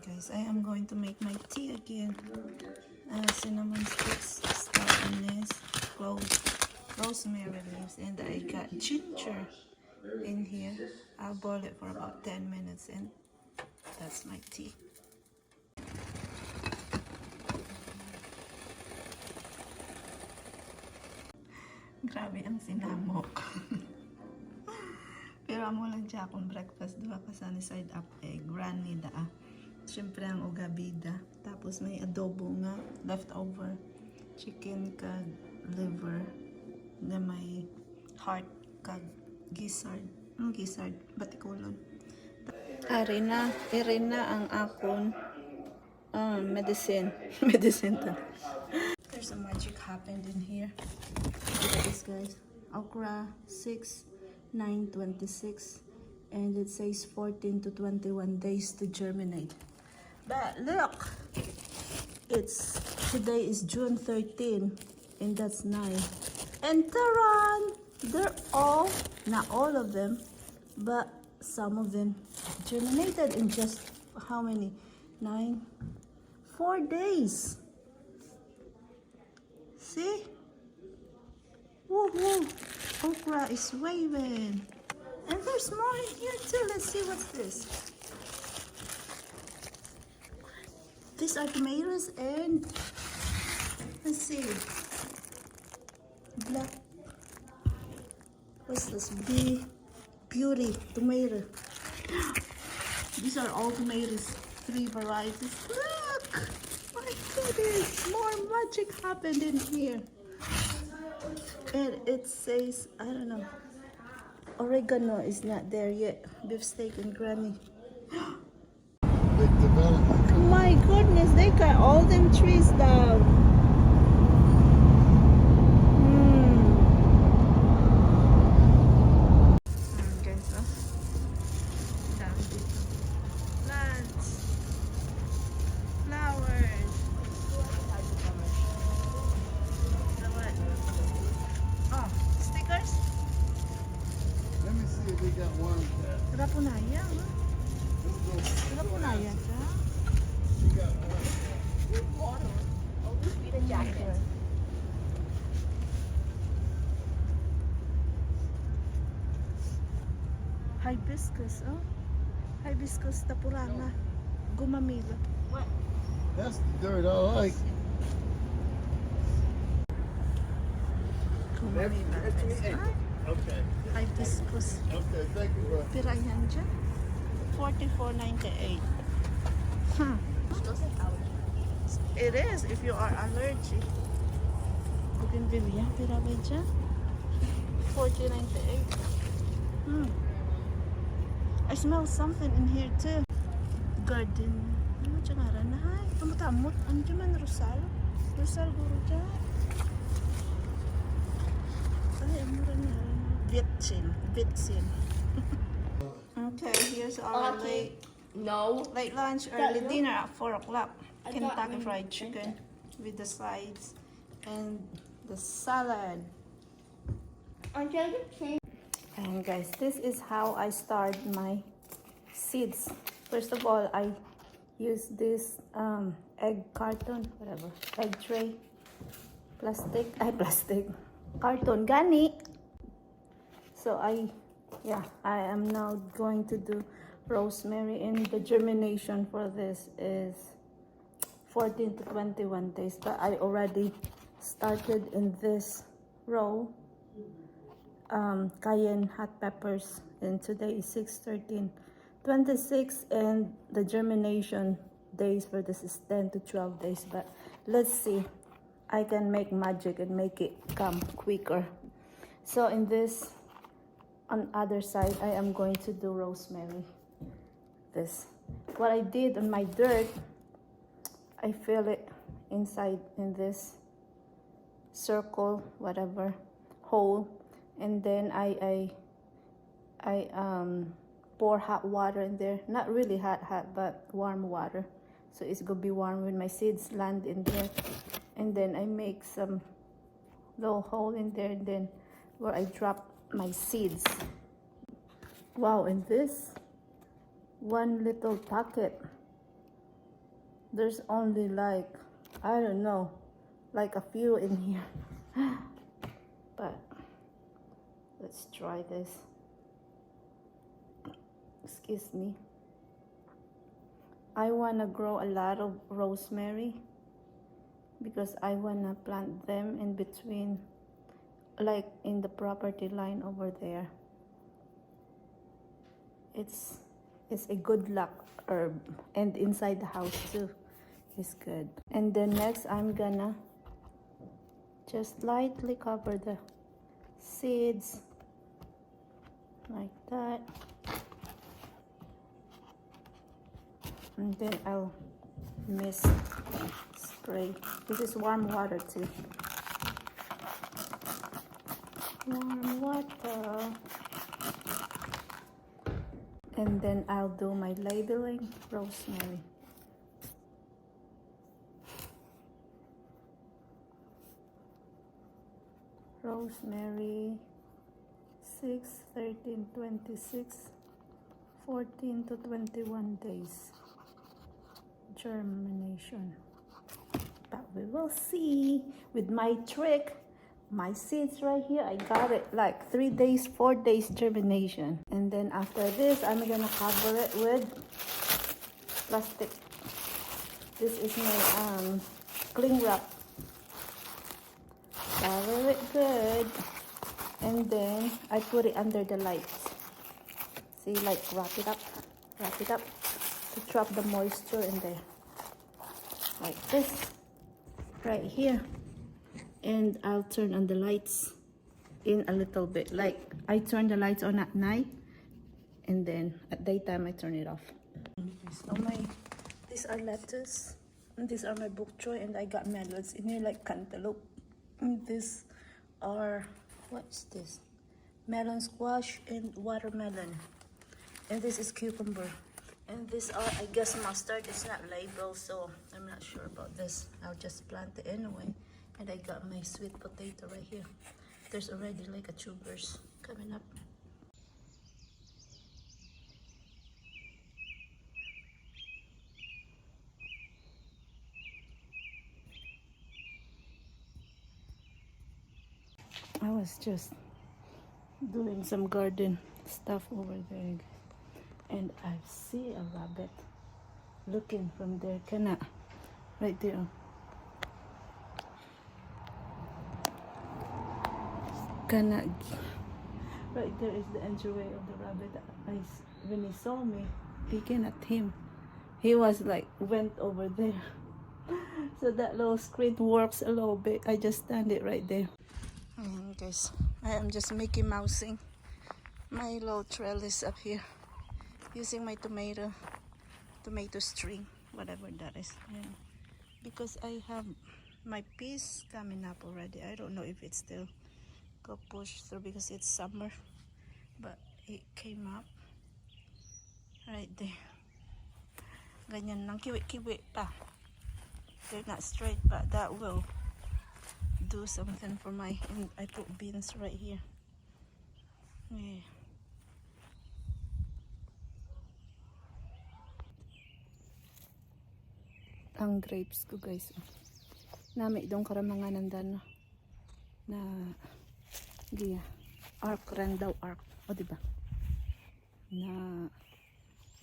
Guys, I am going to make my tea again. Cinnamon sticks, star anise, cloves, rosemary leaves, and I got ginger in here. I'll boil it for about 10 minutes and that's my tea. Grabe ang sinamok. Pero amo lang siya akong breakfast. Duha ka sunny side up egg, granny daa. Siyempre ang ugabida. Tapos may adobo nga, leftover. Chicken kag liver na may heart kag gizzard. Ang gizzard, batikulon. Arina ang akon medicine. Medicine to. There's a magic happened in here. Look at this, guys. Okra 6/9/26, and it says 14 to 21 days to germinate. But look, today is June 13, and that's 9. And taran! They're all, not all of them, but some of them germinated in just how many? 4 days. See? Woohoo! Okra is waving. And there's more in here too. Let's see what's this. These are tomatoes and let's see. Black. What's this? Beauty tomato. These are all tomatoes. 3 varieties. Look! My goodness! More magic happened in here. And it says, I don't know. Oregano is not there yet. Beef steak and granny. Big development. My goodness, they cut all them trees down. Guys, down dito. Plants. Flowers. The what? Oh, stickers? Let me see if they got one. Rapunaya, huh? Let's go. Rapunaya siya. We got one. Always be the jacket. Hibiscus, oh. Hibiscus tapuranga. Gumamila. What? That's the dirt I like. Gumamila. Okay. Hibiscus. Okay, thank you, bro. Pira yan dyan. 44.98. Huh. It is if you are allergic. Bougainvillea, pira ba dyan? 40.98. I smell something in here too. Garden. Ano dyan nga rin? Ay, tumutamot. Ano dyan man? Rosal? Rosal guro dyan. Ay, ano rin nga rin? Vitsin. Vitsin. Okay, here's our late lunch, early dinner at 4 o'clock. Kentucky Fried Chicken with the sides and the salad. And guys, this is how I start my seeds. First of all, I use this egg carton, whatever, egg tray, plastic carton, gani. So I am now going to do rosemary, and the germination for this is 14 to 21 days, but I already started in this row. Cayenne hot peppers, and today is 6/13/26, and the germination days for this is 10 to 12 days, but let's see, I can make magic and make it come quicker. So in this, on other side, I am going to do rosemary. This, what I did on my dirt, I fill it inside in this circle, whatever, hole, and then I pour hot water in there. Not really hot, but warm water. So it's gonna be warm when my seeds land in there. And then I make some little hole in there, and then where I drop my seeds. Wow, and this one little packet There's only like, I don't know, like a few in here. But let's try this. Excuse me. I want to grow a lot of rosemary because I want to plant them in between, like in the property line over there. It's a good luck herb, and inside the house too is good. And then next I'm gonna just lightly cover the seeds like that, and then I'll mist spray. This is warm water too. Warm water. And then I'll do my labeling. Rosemary. Rosemary 6, 13, 26, 14 to 21 days. Germination. But we will see with my trick. My seeds right here, I got it like 3 days, 4 days germination. And then after this, I'm gonna cover it with plastic. This is my cling wrap. Cover it good. And then I put it under the lights. See, like wrap it up to trap the moisture in there. Like this, right here. And I'll turn on the lights in a little bit. Like I turn the lights on at night, and then at daytime I turn it off. So these are lettuce, and these are my bok choy, and I got melons in here like cantaloupe. And these are, what's this? Melon squash and watermelon. And this is cucumber. And these are, I guess, mustard. It's not labeled, so I'm not sure about this. I'll just plant it anyway. And I got my sweet potato right here. There's already like a tubers coming up. I was just doing some garden stuff over there, and I see a rabbit looking from there. Right there. Right there is the entryway of the rabbit. When he saw me peeking at him, he was like went over there. So that little screen works a little bit. I just stand it right there. Guys, I am just Mickey Mousing my little trellis up here using my tomato string, whatever that is. Yeah. Because I have my piece coming up already. I don't know if it's still go push through because it's summer, but it came up right there. Ganyan lang, kiwi-kiwi pa. They're not straight, but that will do something for my, and I put beans right here. Yeah. Ang grapes ko, guys. Nami dong karamangan nandano na giya arc ran daw arc, o diba, na